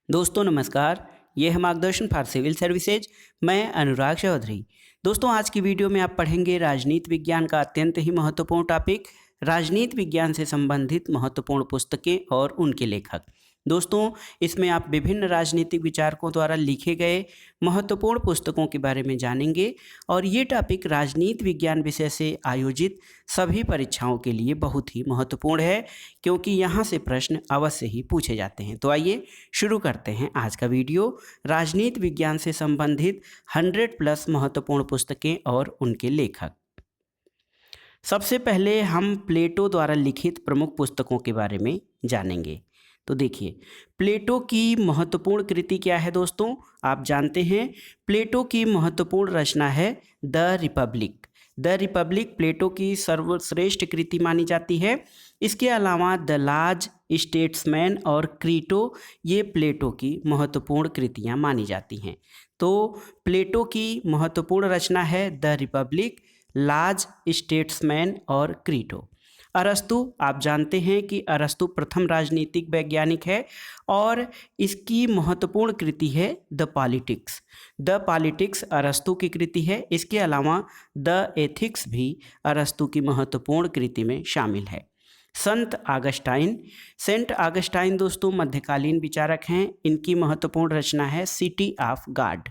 दोस्तों नमस्कार। ये है मार्गदर्शन फॉर सिविल सर्विसेज। मैं अनुराग चौधरी। दोस्तों आज की वीडियो में आप पढ़ेंगे राजनीति विज्ञान का अत्यंत ही महत्वपूर्ण टॉपिक, राजनीति विज्ञान से संबंधित महत्वपूर्ण पुस्तकें और उनके लेखक। दोस्तों इसमें आप विभिन्न राजनीतिक विचारकों द्वारा लिखे गए महत्वपूर्ण पुस्तकों के बारे में जानेंगे और ये टॉपिक राजनीति विज्ञान विषय से आयोजित सभी परीक्षाओं के लिए बहुत ही महत्वपूर्ण है, क्योंकि यहाँ से प्रश्न अवश्य ही पूछे जाते हैं। तो आइए शुरू करते हैं आज का वीडियो। राजनीति विज्ञान से संबंधित 100+ महत्वपूर्ण पुस्तकें और उनके लेखक। सबसे पहले हम प्लेटो द्वारा लिखित प्रमुख पुस्तकों के बारे में जानेंगे। तो देखिए, प्लेटो की महत्वपूर्ण कृति क्या है दोस्तों? आप जानते हैं प्लेटो की महत्वपूर्ण रचना है द रिपब्लिक। द रिपब्लिक प्लेटो की सर्वश्रेष्ठ कृति मानी जाती है। इसके अलावा द लार्ज स्टेट्समैन और क्रीटो ये प्लेटो की महत्वपूर्ण कृतियां मानी जाती हैं। तो प्लेटो की महत्वपूर्ण रचना है द रिपब्लिक, लार्ज स्टेट्समैन और क्रीटो। अरस्तु, आप जानते हैं कि अरस्तु प्रथम राजनीतिक वैज्ञानिक है और इसकी महत्वपूर्ण कृति है द पॉलिटिक्स। द पॉलिटिक्स अरस्तु की कृति है। इसके अलावा द एथिक्स भी अरस्तु की महत्वपूर्ण कृति में शामिल है। संत ऑगस्टाइन, सेंट ऑगस्टाइन दोस्तों मध्यकालीन विचारक हैं। इनकी महत्वपूर्ण रचना है city of God.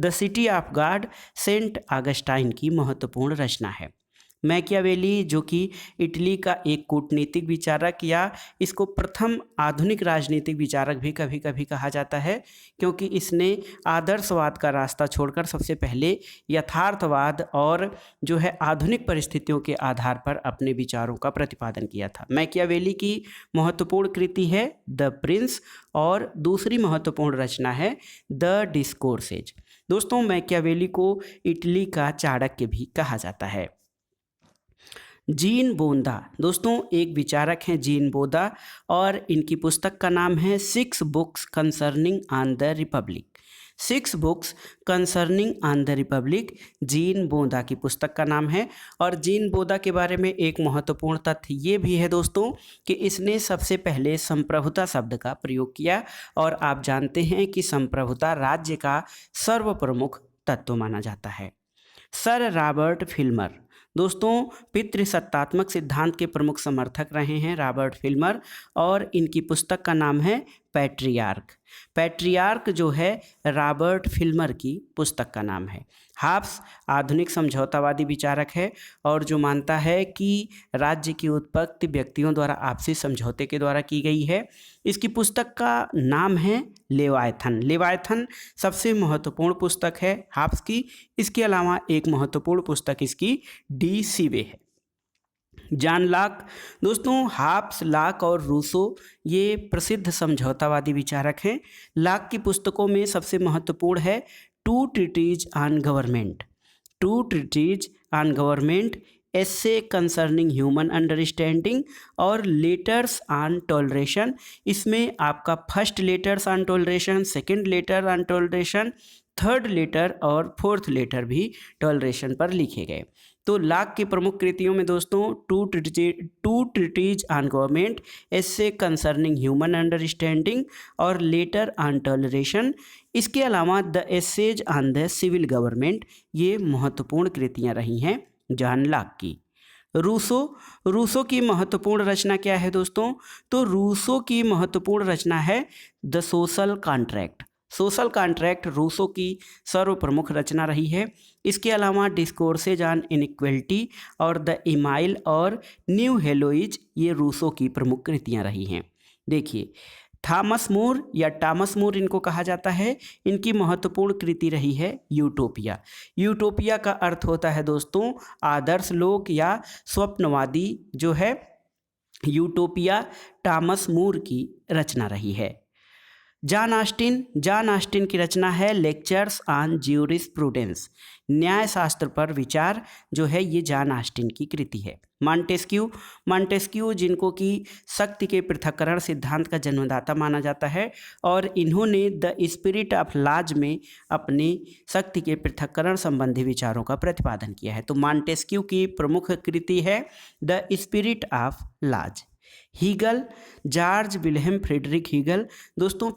The city of God Saint Augustine की महत्वपूर्ण रचना है। मैकियावेली, जो कि इटली का एक कूटनीतिक विचारक या इसको प्रथम आधुनिक राजनीतिक विचारक भी कभी कभी कहा जाता है, क्योंकि इसने आदर्शवाद का रास्ता छोड़कर सबसे पहले यथार्थवाद और जो है आधुनिक परिस्थितियों के आधार पर अपने विचारों का प्रतिपादन किया था। मैकियावेली की महत्वपूर्ण कृति है द प्रिंस और दूसरी महत्वपूर्ण रचना है द डिस्कोर्सेज। दोस्तों मैकियावेली को इटली का चाणक्य भी कहा जाता है। जीन बोंदा, दोस्तों एक विचारक हैं जीन बोंदा और इनकी पुस्तक का नाम है 6 books concerning on the republic. 6 books concerning on the republic Jean बोंदा की पुस्तक का नाम है। और जीन बोंदा के बारे में एक महत्वपूर्ण तथ्य ये भी है दोस्तों कि इसने सबसे पहले संप्रभुता शब्द का प्रयोग किया और आप जानते हैं कि संप्रभुता राज्य का सर्वप्रमुख तत्व माना जाता है। सर रॉबर्ट फिल्मर, दोस्तों पितृसत्तात्मक सिद्धांत के प्रमुख समर्थक रहे हैं रॉबर्ट फिल्मर और इनकी पुस्तक का नाम है पैट्रियार्क। पैट्रियार्क जो है रॉबर्ट फिल्मर की पुस्तक का नाम है। हाब्स आधुनिक समझौतावादी विचारक है और जो मानता है कि राज्य की उत्पत्ति व्यक्तियों द्वारा आपसी समझौते के द्वारा की गई है। इसकी पुस्तक का नाम है लेवायथन। लेवायथन सबसे महत्वपूर्ण पुस्तक है हाब्स की। इसके अलावा एक महत्वपूर्ण पुस्तक इसकी डी सीवे है। जॉन लॉक, दोस्तों हाब्स, लॉक और रूसो ये प्रसिद्ध समझौतावादी विचारक हैं। लॉक की पुस्तकों में सबसे महत्वपूर्ण है two treatises on government, two treatises on government, essay concerning human understanding और लेटर्स ऑन टॉलरेशन। इसमें आपका first letters on toleration, second letter on toleration, third letter और फोर्थ लेटर भी टॉलरेशन पर लिखे गए। तो लॉक की प्रमुख कृतियों में दोस्तों two treatises on government, essay concerning human understanding और लेटर ऑन टॉलरेशन। इसके अलावा the essays on the civil government ये महत्वपूर्ण कृतियां रही हैं जॉन लॉक की। रूसो की महत्वपूर्ण रचना क्या है दोस्तों? तो रूसो की महत्वपूर्ण रचना है the social contract. Social contract Rousseau की सर्वप्रमुख रचना रही है। इसके अलावा डिस्कोर्सेज ऑन इनइक्वलिटी और द इमाइल और न्यू हेलोइज ये रूसो की प्रमुख कृतियां रही हैं। देखिए, थॉमस मोर या टॉमस मोर इनको कहा जाता है। इनकी महत्वपूर्ण कृति रही है यूटोपिया। यूटोपिया का अर्थ होता है दोस्तों आदर्श लोक या स्वप्नवादी जो है। यूटोपिया टॉमस मोर की रचना रही है। जॉन ऑस्टिन की रचना है लेक्चर्स ऑन ज्यूरिस्प्रूडेंस, न्याय शास्त्र पर विचार जो है ये जॉन ऑस्टिन की कृति है। मॉन्टेस्क्यू जिनको कि शक्ति के पृथक्करण सिद्धांत का जन्मदाता माना जाता है और इन्होंने द स्पिरिट ऑफ लॉज में अपने शक्ति के पृथक्करण संबंधी विचारों का प्रतिपादन किया है। तो मॉन्टेस्क्यू की प्रमुख कृति है the spirit of laws. Hegel, George Wilhelm Friedrich Hegel. दोस्तों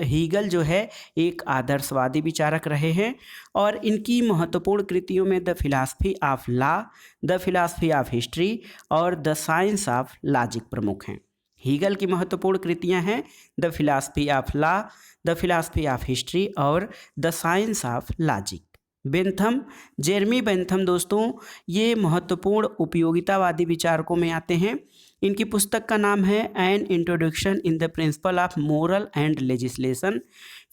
हीगल जो है एक आदर्शवादी विचारक रहे हैं और इनकी महत्वपूर्ण कृतियों में the philosophy of law, the philosophy of history और द साइंस ऑफ लॉजिक प्रमुख हैं। हीगल की महत्वपूर्ण कृतियां हैं the philosophy of law, the philosophy of history और the science of logic. Bentham, Jeremy Bentham दोस्तों ये महत्वपूर्ण उपयोगितावादी विचारकों में आते हैं। इनकी पुस्तक का नाम है an introduction in the principle of moral and legislation,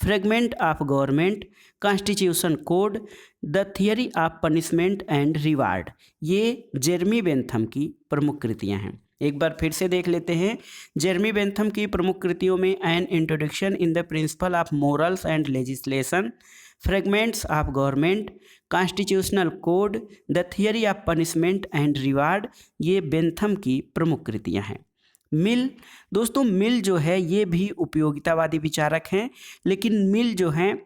fragment of government, constitution code, the theory of punishment and reward. ये जेरमी बेंथम की प्रमुख कृतियां हैं। एक बार फिर से देख लेते हैं। जेरमी बेंथम की प्रमुख कृतियों में an introduction in the principle of morals and legislation, fragments of government, constitutional code, the theory of punishment and reward, ये बेंथम की प्रमुख कृतियां हैं। मिल, दोस्तों मिल जो है ये भी उपयोगितावादी विचारक हैं, लेकिन मिल जो हैं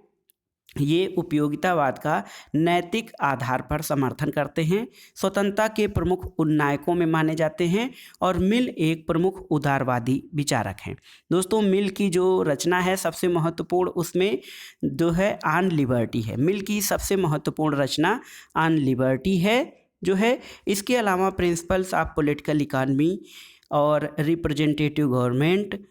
ये उपयोगितावाद का नैतिक आधार पर समर्थन करते हैं, स्वतंत्रता के प्रमुख उन्नायकों में माने जाते हैं और मिल एक प्रमुख उदारवादी विचारक हैं। दोस्तों मिल की जो रचना है सबसे महत्वपूर्ण उसमें जो है ऑन लिबर्टी है। मिल की सबसे महत्वपूर्ण रचना ऑन लिबर्टी है जो है। इसके अलावा प्रिंसिपल्स ऑफ पॉलिटिकल इकॉनमी और रिप्रेजेंटेटिव गवर्नमेंट,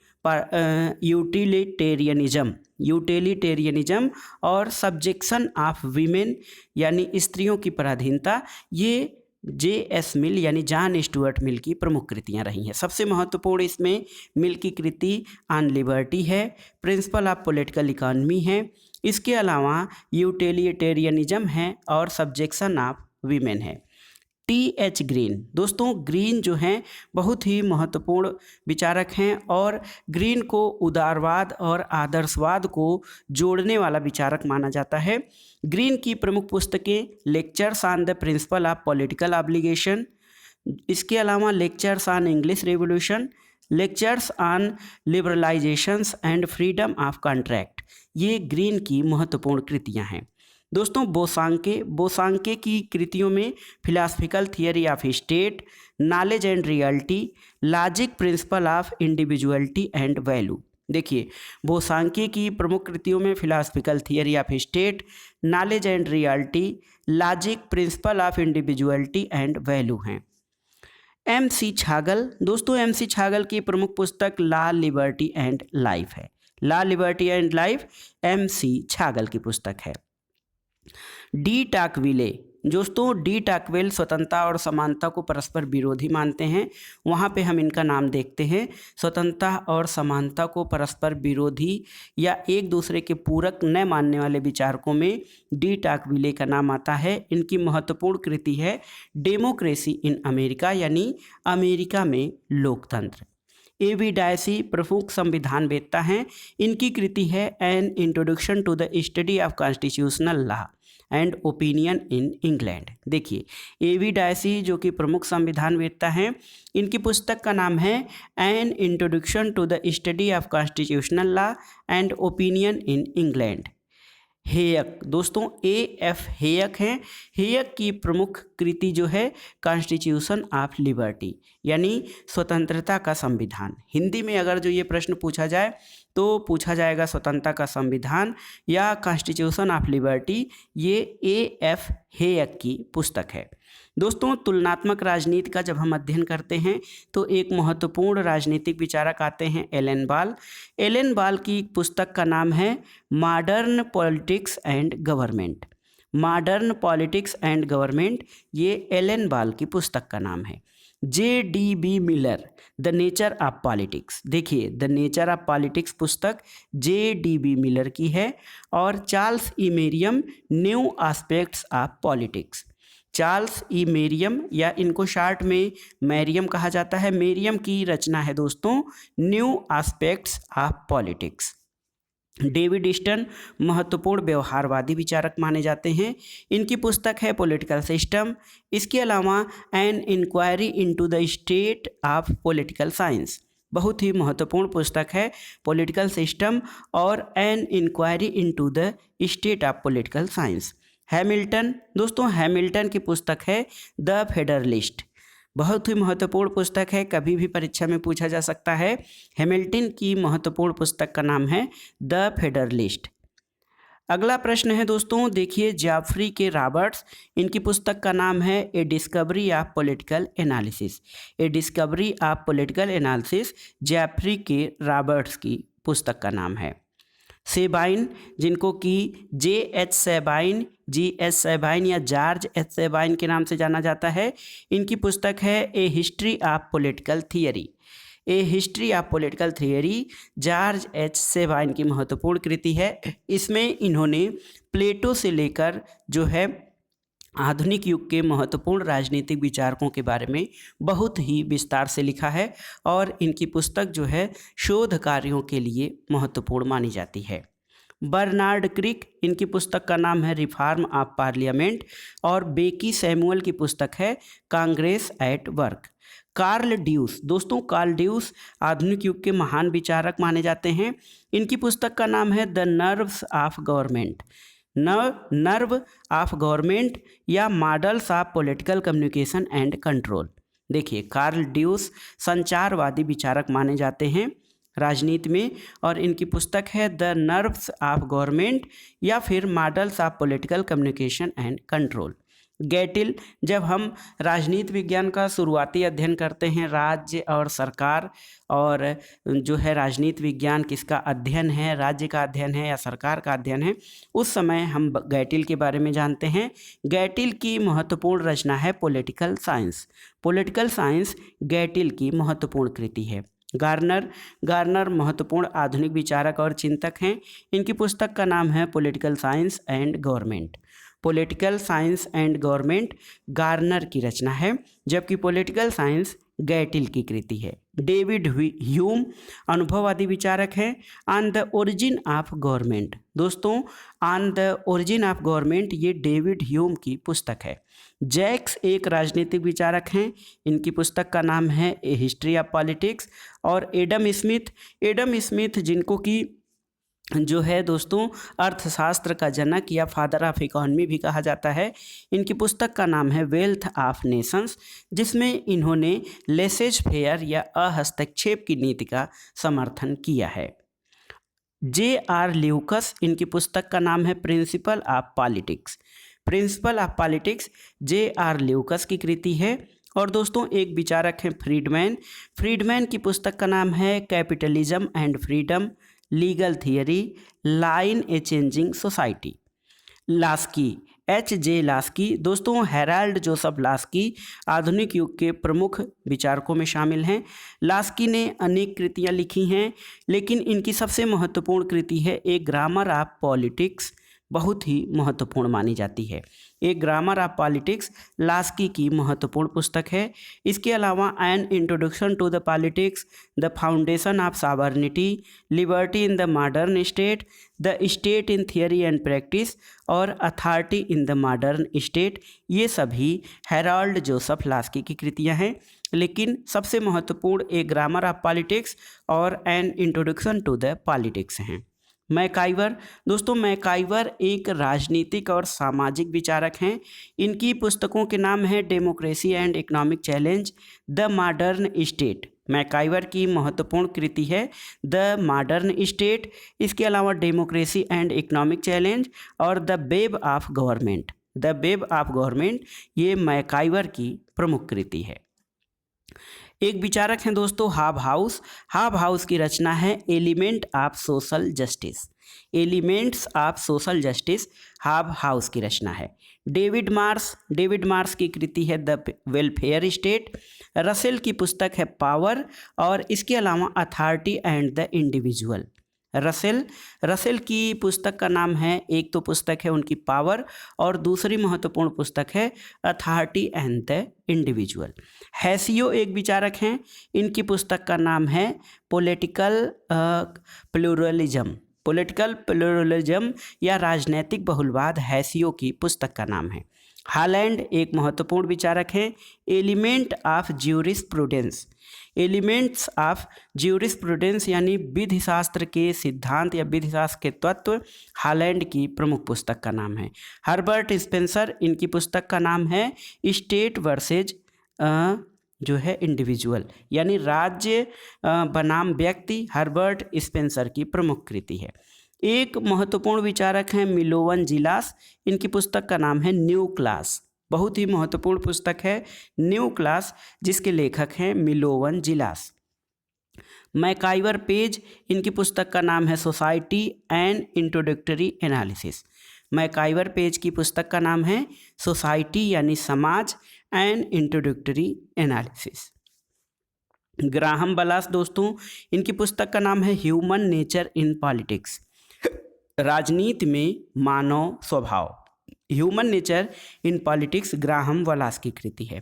यूटिलिटेरियनिज्म और सब्जेक्शन ऑफ वीमेन यानी स्त्रियों की पराधीनता, ये J.S. मिल यानी जॉन स्टुअर्ट मिल की प्रमुख कृतियां रही हैं। सबसे महत्वपूर्ण इसमें मिल की कृति ऑन लिबर्टी है, प्रिंसिपल ऑफ पॉलिटिकल इकॉनमी है, इसके अलावा यूटिलिटेरियनिज्म है और सब्जेक्शन ऑफ वीमेन है। T.H. ग्रीन, दोस्तों ग्रीन जो हैं बहुत ही महत्वपूर्ण विचारक हैं और ग्रीन को उदारवाद और आदर्शवाद को जोड़ने वाला विचारक माना जाता है। ग्रीन की प्रमुख पुस्तकें lectures on the principle of political obligation, इसके अलावा lectures on English revolution, lectures on liberalisations and freedom of contract, ये ग्रीन की महत्वपूर्ण कृतियां हैं। दोस्तों बोसांके की कृतियों में philosophical theory of state, knowledge and reality, logic, principle of individuality and value. देखिए बोसांके की प्रमुख कृतियों में philosophical theory of state, knowledge and reality, logic, principle of individuality and value हैं। M.C. छागल, दोस्तों M.C. छागल की प्रमुख पुस्तक लॉ, लिबर्टी एंड लाइफ है। Law, liberty and life M.C. छागल की पुस्तक है। डी टाकविले, दोस्तों डी टाकवेल स्वतंत्रता और समानता को परस्पर विरोधी मानते हैं। वहाँ पे हम इनका नाम देखते हैं। स्वतंत्रता और समानता को परस्पर विरोधी या एक दूसरे के पूरक न मानने वाले विचारकों में डी टाकविले का नाम आता है। इनकी महत्वपूर्ण कृति है डेमोक्रेसी इन अमेरिका यानी अमेरिका में लोकतंत्र। A.V. डायसी प्रमुख संविधानवेत्ता हैं। इनकी कृति है an introduction to the study of constitutional law and opinion in England. देखिए A.V. डायसी जो कि प्रमुख संविधानवेत्ता हैं, इनकी पुस्तक का नाम है an introduction to the study of constitutional law and opinion in England. Hayek, दोस्तों A.F. हेयक हैं। हेयक की प्रमुख कृति जो है कॉन्स्टिट्यूशन ऑफ लिबर्टी यानी स्वतंत्रता का संविधान। हिंदी में अगर जो ये प्रश्न पूछा जाए तो पूछा जाएगा स्वतंत्रता का संविधान या कॉन्स्टिट्यूशन ऑफ लिबर्टी। ये A.F. हेयक की पुस्तक है। दोस्तों तुलनात्मक राजनीति का जब हम अध्ययन करते हैं तो एक महत्वपूर्ण राजनीतिक विचारक आते हैं एलन बाल। एलन बाल की पुस्तक का नाम है modern politics and government. Modern politics and government, ये एलन बाल की पुस्तक का नाम है। J.D.B. Miller, the nature of politics. देखिए द नेचर ऑफ पॉलिटिक्स पुस्तक J.D.B. मिलर की है। और Charles E मेरियम, new aspects of politics. Charles E मेरियम या इनको शार्ट में मैरियम कहा जाता है, मेरियम की रचना है दोस्तों new aspects of politics. David Easton महत्वपूर्ण व्यवहारवादी विचारक माने जाते हैं। इनकी पुस्तक है पॉलिटिकल सिस्टम। इसके अलावा an inquiry into the state of political science, बहुत ही महत्वपूर्ण पुस्तक है पॉलिटिकल सिस्टम और an inquiry into the state of political science. Hamilton, दोस्तों हैमिल्टन की पुस्तक है द फेडरलिस्ट। बहुत ही महत्वपूर्ण पुस्तक है, कभी भी परीक्षा में पूछा जा सकता है। हैमिल्टन की महत्वपूर्ण पुस्तक का नाम है द फेडरलिस्ट। अगला प्रश्न है दोस्तों, देखिए जाफरी के रॉबर्ट्स, इनकी पुस्तक का नाम है a discovery of political analysis. A discovery of political analysis Jeffrey के रॉबर्ट्स की पुस्तक का नाम है। सेबाइन, जिनको कि J.H. Sabine, G.S. सेबाइन या जॉर्ज एच सेबाइन के नाम से जाना जाता है, इनकी पुस्तक है a history of political theory. A history of political theory George H Sabine की महत्वपूर्ण कृति है। इसमें इन्होंने प्लेटो से लेकर जो है आधुनिक युग के महत्वपूर्ण राजनीतिक विचारकों के बारे में बहुत ही विस्तार से लिखा है और इनकी पुस्तक जो है शोध कार्यों के लिए महत्वपूर्ण मानी जाती है। बर्नार्ड क्रिक, इनकी पुस्तक का नाम है रिफॉर्म ऑफ पार्लियामेंट और बेकी सैमुअल की पुस्तक है कांग्रेस एट वर्क। कार्ल ड्यूस, दोस्तों कार्ल ड्यूस आधुनिक युग के महान विचारक माने जाते हैं। इनकी पुस्तक का नाम है the nerves of government, nerve of government या models of political communication and control. देखिए कार्ल ड्यूस संचारवादी विचारक माने जाते हैं राजनीति में और इनकी पुस्तक है द नर्व्स ऑफ गवर्नमेंट या फिर models of political communication and control. Gettell, जब हम राजनीति विज्ञान का शुरुआती अध्ययन करते हैं, राज्य और सरकार और जो है राजनीति विज्ञान किसका अध्ययन है, राज्य का अध्ययन है या सरकार का अध्ययन है, उस समय हम गैटिल के बारे में जानते हैं। गैटिल की महत्वपूर्ण रचना है पॉलिटिकल साइंस। पॉलिटिकल साइंस गैटिल की महत्वपूर्ण कृति है। गार्नर महत्वपूर्ण आधुनिक विचारक और चिंतक हैं। इनकी पुस्तक का नाम है political science and government. Political science and government Garner की रचना है, जबकि पॉलिटिकल साइंस गैटिल की कृति है। डेविड ह्यूम अनुभववादी विचारक हैं। On the origin of government, दोस्तों on the origin of government ये डेविड ह्यूम की पुस्तक है। जैक्स एक राजनीतिक विचारक हैं। इनकी पुस्तक का नाम है ए हिस्ट्री ऑफ पॉलिटिक्स। और एडम स्मिथ जिनको कि जो है दोस्तों अर्थशास्त्र का जनक या फादर ऑफ इकोनॉमी भी कहा जाता है, इनकी पुस्तक का नाम है वेल्थ ऑफ नेशंस, जिसमें इन्होंने लेसेज फेयर या अहस्तक्षेप की नीति का समर्थन किया है। J.R. ल्यूकस, इनकी पुस्तक का नाम है principle of politics. Principle of politics J.R. Lucas की कृति है। और दोस्तों एक विचारक हैं फ्रीडमैन की पुस्तक का नाम है capitalism and freedom, legal theory, line a changing society. Laski, H.J. Laski, दोस्तों हेराल्ड जोसेफ लास्की आधुनिक युग के प्रमुख विचारकों में शामिल हैं। लास्की ने अनेक कृतियां लिखी हैं, लेकिन इनकी सबसे महत्वपूर्ण कृति है ए ग्रामर ऑफ पॉलिटिक्स, बहुत ही महत्वपूर्ण मानी जाती है। एक ग्रामर ऑफ पॉलिटिक्स लास्की की महत्वपूर्ण पुस्तक है। इसके अलावा an introduction to the politics, the foundation of sovereignty, liberty in the modern state, the state in theory and practice और authority in the modern state, ये सभी हेराल्ड जोसेफ लास्की की कृतियां हैं। लेकिन सबसे महत्वपूर्ण एक ग्रामर ऑफ पॉलिटिक्स और an introduction to the politics हैं। मैकाइवर, दोस्तों मैकाइवर एक राजनीतिक और सामाजिक विचारक हैं। इनकी पुस्तकों के नाम है democracy and economic challenge, the modern state. MacIver की महत्वपूर्ण कृति है द मॉडर्न स्टेट। इसके अलावा डेमोक्रेसी एंड इकोनॉमिक चैलेंज और the web of government. The web of government ये मैकाइवर की प्रमुख कृति है। एक विचारक हैं दोस्तों हाब हाउस की रचना है element of social justice. Elements of social justice हाब हाउस की रचना है। डेविड मार्स की कृति है द वेलफेयर स्टेट। रसेल की पुस्तक है पावर और इसके अलावा authority and the individual. Russell की पुस्तक का नाम है, एक तो पुस्तक है उनकी पावर और दूसरी महत्वपूर्ण पुस्तक है अथॉरिटी एंड द इंडिविजुअल। हैसियो एक विचारक हैं। इनकी पुस्तक का नाम है पॉलिटिकल प्लूरलिज्म या राजनैतिक बहुलवाद, हैसियो की पुस्तक का नाम है। हालैंड एक महत्वपूर्ण विचारक हैं। Element of jurisprudence, elements of jurisprudence यानी विधि शास्त्र के सिद्धांत या विधि शास्त्र के तत्व, हालैंड की प्रमुख पुस्तक का नाम है। हर्बर्ट स्पेंसर, इनकी पुस्तक का नाम है स्टेट वर्सेज जो है इंडिविजुअल यानी राज्य बनाम व्यक्ति हर्बर्ट स्पेंसर की प्रमुख कृति है। एक महत्वपूर्ण विचारक हैं मिलोवन जिलास, इनकी पुस्तक का नाम है न्यू क्लास। बहुत ही महत्वपूर्ण पुस्तक है न्यू क्लास, जिसके लेखक हैं मिलोवन जिलास। मैकाइवर पेज, इनकी पुस्तक का नाम है society and introductory analysis. MacIver page की पुस्तक का नाम है सोसाइटी यानी समाज एंड इंट्रोडक्टरी एनालिसिस। ग्राहम बलास दोस्तों, इनकी पुस्तक का नाम है ह्यूमन नेचर इन पॉलिटिक्स, राजनीति में मानव स्वभाव। Human nature in politics Graham Wallas की कृति है।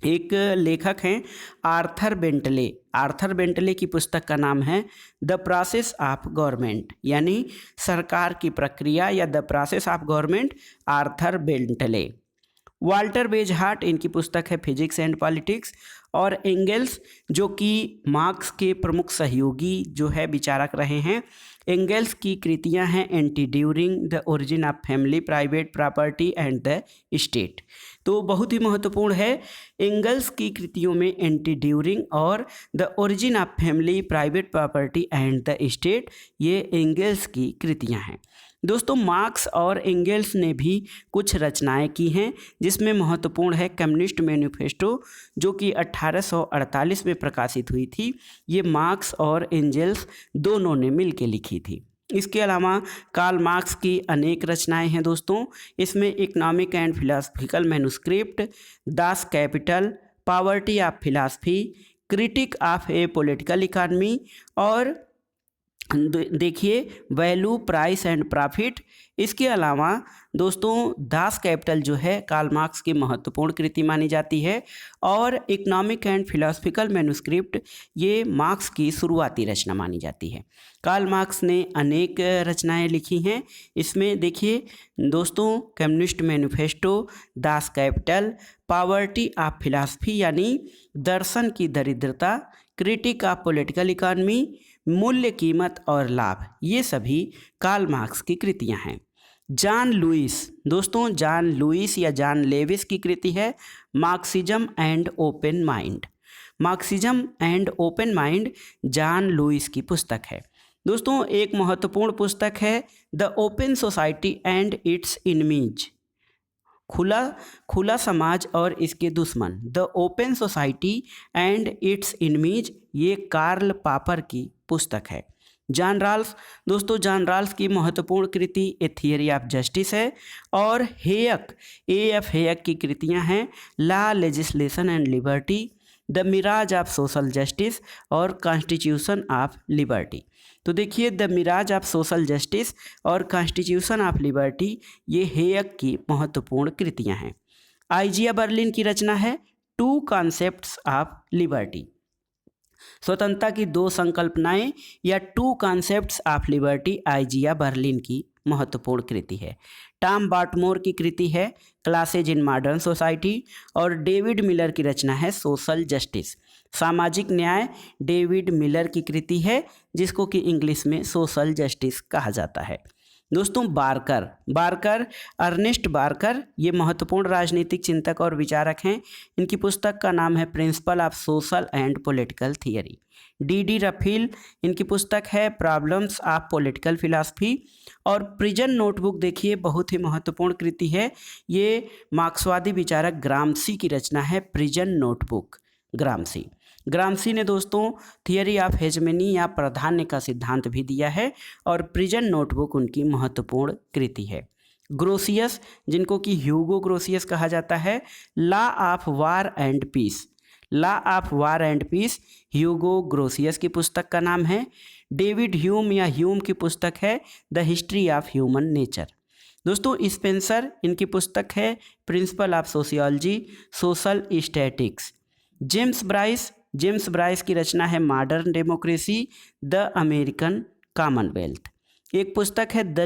एक लेखक हैं आर्थर बेंटले। आर्थर बेंटले की पुस्तक का नाम है द प्रोसेस ऑफ गवर्नमेंट यानी सरकार की प्रक्रिया या the process of government, Arthur Bentley. Walter Bagehot, इनकी पुस्तक है फिजिक्स एंड पॉलिटिक्स। और एंगल्स, जो कि मार्क्स के प्रमुख सहयोगी जो है विचारक रहे हैं, एंगल्स की कृतियां हैं anti during, the origin of family, private property and the state. तो बहुत ही महत्वपूर्ण है एंगल्स की कृतियों में एंटी ड्यूरिंग और the origin of family, private property and the state, ये एंगल्स की कृतियां हैं। दोस्तों मार्क्स और एंगल्स ने भी कुछ रचनाएं की हैं, जिसमें महत्वपूर्ण है कम्युनिस्ट मैनिफेस्टो, जो कि 1848 में प्रकाशित हुई थी। ये मार्क्स और एंगल्स दोनों ने मिलकर लिखी थी। इसके अलावा कार्ल मार्क्स की अनेक रचनाएं हैं दोस्तों। इसमें economic and philosophical manuscript, Das Kapital, poverty of philosophy, critic of A political economy और देखिए वैल्यू, प्राइस एंड प्रॉफिट। इसके अलावा दोस्तों दास कैपिटल जो है कार्ल मार्क्स की महत्वपूर्ण कृति मानी जाती है और इकोनॉमिक एंड फिलोसफिकल मैन्युस्क्रिप्ट ये मार्क्स की शुरुआती रचना मानी जाती है। कार्ल मार्क्स ने अनेक रचनाएं लिखी हैं। इसमें देखिए दोस्तों communist manifesto, Das Kapital, poverty of philosophy यानी दर्शन की दरिद्रता, क्रिटिक ऑफ पॉलिटिकल इकॉनमी, मूल्य, कीमत और लाभ, ये सभी कार्ल मार्क्स की कृतियां हैं। जॉन लुइस, दोस्तों जॉन लुइस या जॉन लेविस की कृति है Marxism and open mind. Marxism and open mind John Lewis की पुस्तक है। दोस्तों एक महत्वपूर्ण पुस्तक है the open society and its enemies, खुला समाज और इसके दुश्मन, the open society and its enemies, ये कार्ल पापर की पुस्तक है। जॉन राल्फ, दोस्तों जॉन राल्फ की महत्वपूर्ण कृति ए थियरी ऑफ जस्टिस है। और हेयक, A.F. हेयक की कृतियां हैं law, legislation and liberty, the mirage of social justice और कॉन्स्टिट्यूशन ऑफ लिबर्टी। तो देखिए the mirage of social justice और कॉन्स्टिट्यूशन ऑफ लिबर्टी ये हेयक की महत्वपूर्ण कृतियां हैं। आइजिया बर्लिन की रचना है टू कॉन्सेप्ट्स ऑफ लिबर्टी, स्वतंत्रता की दो संकल्पनाएं या two concepts of liberty Isaiah Berlin की महत्वपूर्ण कृति है। टॉम बार्टमोर की कृति है क्लासेज इन मॉडर्न सोसाइटी और डेविड मिलर की रचना है सोशल जस्टिस, सामाजिक न्याय, डेविड मिलर की कृति है जिसको कि इंग्लिश में सोशल जस्टिस कहा जाता है। दोस्तों बारकर अर्नेस्ट बारकर ये महत्वपूर्ण राजनीतिक चिंतक और विचारक हैं। इनकी पुस्तक का नाम है principle of social and political theory. D Raphael, इनकी पुस्तक है प्रॉब्लम्स ऑफ पॉलिटिकल फिलॉसफी। और प्रिजन नोटबुक देखिए बहुत ही महत्वपूर्ण कृति है, ये मार्क्सवादी विचारक ग्राम्सी की रचना है प्रिजन नोटबुक। ग्राम्सी ने दोस्तों थियरी ऑफ हेजमनी या प्राधान्य का सिद्धांत भी दिया है और प्रिजन नोटबुक उनकी महत्वपूर्ण कृति है। ग्रोसियस, जिनको कि ह्यूगो ग्रोसियस कहा जाता है, law of war and peace, law of war and peace Hugo Grotius की पुस्तक का नाम है। डेविड ह्यूम या ह्यूम की पुस्तक है the history of human nature. दोस्तों स्पेंसर, इनकी पुस्तक है principle of sociology, social statics. James Bryce की रचना है modern democracy, the American Commonwealth. एक पुस्तक है द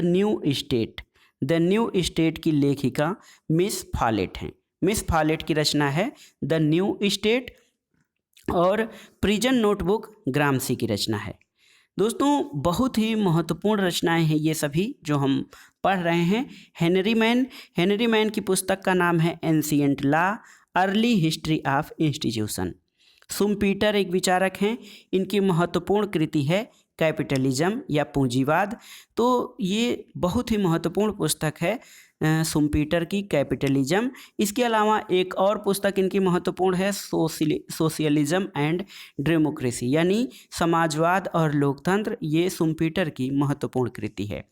न्यू स्टेट की लेखिका मिस फॉलेट हैं। मिस फॉलेट की रचना है द न्यू स्टेट। और प्रिजन नोटबुक ग्राम्सी की रचना है। दोस्तों बहुत ही महत्वपूर्ण रचनाएं हैं ये सभी जो हम पढ़ रहे हैं। हेनरी मैन की पुस्तक का नाम है ancient law early history of institution. Schumpeter एक विचारक हैं, इनकी महत्वपूर्ण कृति है कैपिटलिज्म या पूंजीवाद। तो ये बहुत ही महत्वपूर्ण पुस्तक है शुम्पीटर की, कैपिटलिज्म। इसके अलावा एक और पुस्तक इनकी महत्वपूर्ण है सोशलिज्म एंड डेमोक्रेसी, यानी समाजवाद और लोकतंत्र। ये शुम्पीटर की महत्वपूर्ण कृति है।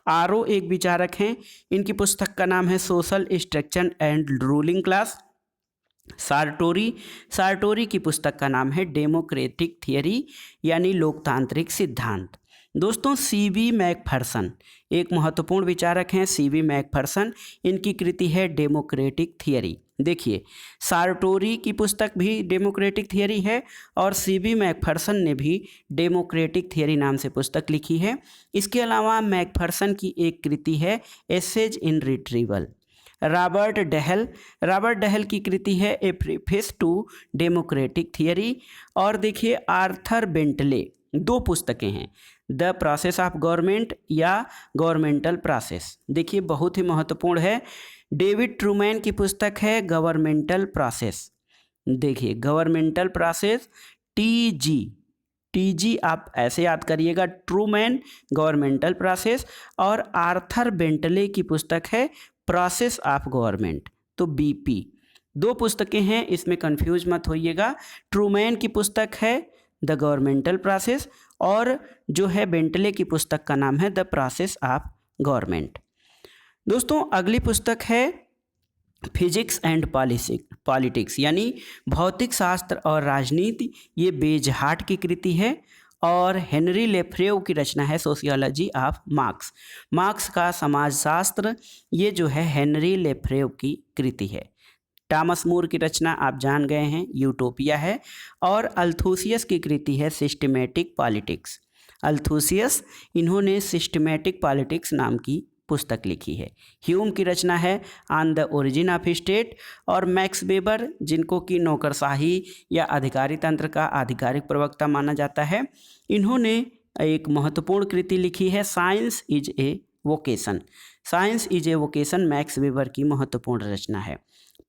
आरो एक विचारक हैं, इनकी पुस्तक का नाम है social structure and ruling class. Sartori की पुस्तक का नाम है डेमोक्रेटिक थियरी, यानी लोकतांत्रिक सिद्धांत। दोस्तों सीबी मैकफर्सन एक महत्वपूर्ण विचारक हैं, सीबी मैकफर्सन। इनकी कृति है डेमोक्रेटिक थियरी। देखिए, सार्टोरी की पुस्तक भी डेमोक्रेटिक थियरी है और सीबी मैकफर्सन ने भी डेमोक्रेटिक थियरी नाम से पुस्तक लिखी है। इसके अलावा मैकफर्सन की एक कृति है essays in retrieval. Robert Dahl की कृति है a preface to democratic theory. और देखिए आर्थर बेंटले, दो पुस्तकें हैं, द प्रोसेस ऑफ गवर्नमेंट या गवर्नमेंटल प्रोसेस। देखिए बहुत ही महत्वपूर्ण है। डेविड ट्रूमैन की पुस्तक है गवर्नमेंटल प्रोसेस। देखिए गवर्नमेंटल प्रोसेस, टीजी आप ऐसे याद करिएगा, ट्रूमैन गवर्नमेंटल प्रोसेस। और आर्थर बेंटले की पुस्तक है प्रोसेस ऑफ गवर्नमेंट, तो बीपी। दो पुस्तकें हैं, इसमें कंफ्यूज मत होइएगा। ट्रूमैन की पुस्तक है द गवर्नमेंटल प्रोसेस और जो है बेंटले की पुस्तक का नाम है द प्रोसेस ऑफ गवर्नमेंट। दोस्तों अगली पुस्तक है फिजिक्स एंड पॉलिटिक्स, यानी भौतिक शास्त्र और राजनीति। ये बेजहार्ट की कृति है और हेनरी लेफ्रेव की रचना है सोशियोलॉजी ऑफ मार्क्स का समाजशास्त्र। ये जो है हेनरी लेफ्रेव की कृति है। टॉमस मूर की रचना आप जान गए हैं, यूटोपिया है। और अल्थूसियस की कृति है सिस्टमैटिक पॉलिटिक्स। अल्थूसियस, इन्होंने सिस्टमैटिक पॉलिटिक्स नाम की पुस्तक लिखी है। ह्यूम की रचना है on the origin of state. और मैक्स वेबर, जिनको कि नौकरशाही या अधिकारी तंत्र का आधिकारिक प्रवक्ता माना जाता है, इन्होंने एक महत्वपूर्ण कृति लिखी है science is a vocation. Max Weber की महत्वपूर्ण रचना है।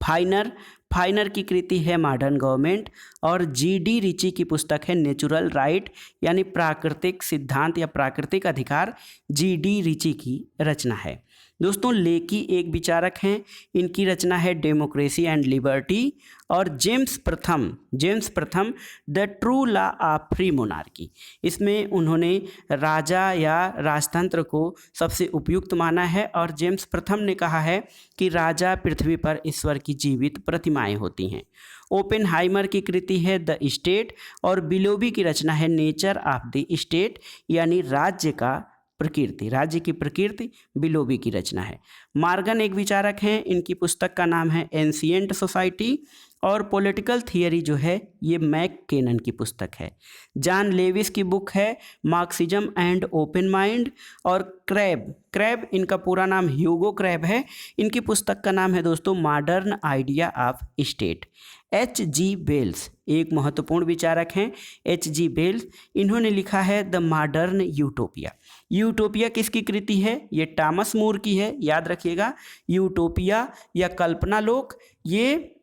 फाइनर की कृति है मॉडर्न गवर्नमेंट। और जीडी रिची की पुस्तक है नेचुरल राइट, यानी प्राकृतिक सिद्धांत या प्राकृतिक अधिकार। जीडी रिची की रचना है। दोस्तों लेकी एक विचारक हैं, इनकी रचना है डेमोक्रेसी एंड लिबर्टी। और जेम्स प्रथम the true law of free monarchy. इसमें उन्होंने राजा या राजतंत्र को सबसे उपयुक्त माना है और जेम्स प्रथम ने कहा है कि राजा पृथ्वी पर ईश्वर की जीवित प्रतिमाएं होती हैं। ओपेनहाइमर की कृति है द स्टेट। और बिलोबी की रचना है नेचर ऑफ द स्टेट, यानी राज्य की प्रकृति बिलोबी की रचना है। मार्गन एक विचारक हैं, इनकी पुस्तक का नाम है एंशिएंट सोसाइटी। और पॉलिटिकल थियरी जो है ये मैककेनन की पुस्तक है। जॉन लेविस की बुक है मार्क्सिज्म एंड ओपन माइंड। और क्रैब, इनका पूरा नाम ह्यूगो क्रैब है। इनकी पुस्तक का नाम है दोस्तों modern idea of state. H.G. Wells एक महत्वपूर्ण विचारक हैं। H.G. वेल्स, इन्होंने लिखा है द मॉडर्न यूटोपिया किसकी कृति है? ये टॉमस मूर की है, याद रखिएगा। यूटोपिया या कल्पना लोक ये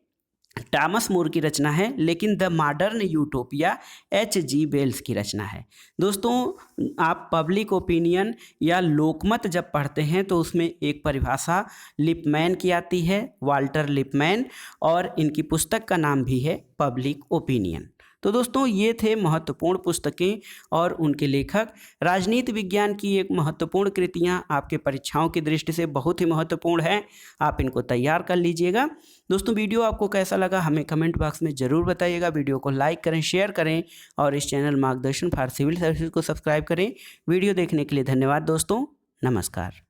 टॉमस मूर की रचना है, लेकिन the modern utopia H.G. Wales की रचना है। दोस्तों आप पब्लिक ओपिनियन या लोकमत जब पढ़ते हैं तो उसमें एक परिभाषा लिपमैन की आती है, वाल्टर लिपमैन, और इनकी पुस्तक का नाम भी है पब्लिक ओपिनियन। तो दोस्तों ये थे महत्वपूर्ण पुस्तकें और उनके लेखक। राजनीति विज्ञान की एक महत्वपूर्ण कृतियां आपके परीक्षाओं की दृष्टि से बहुत ही महत्वपूर्ण है, आप इनको तैयार कर लीजिएगा। दोस्तों वीडियो आपको कैसा लगा हमें कमेंट बॉक्स में ज़रूर बताइएगा। वीडियो को लाइक करें, शेयर करें और इस चैनल मार्गदर्शन फॉर सिविल सर्विसेज को सब्सक्राइब करें। वीडियो देखने के लिए धन्यवाद दोस्तों, नमस्कार।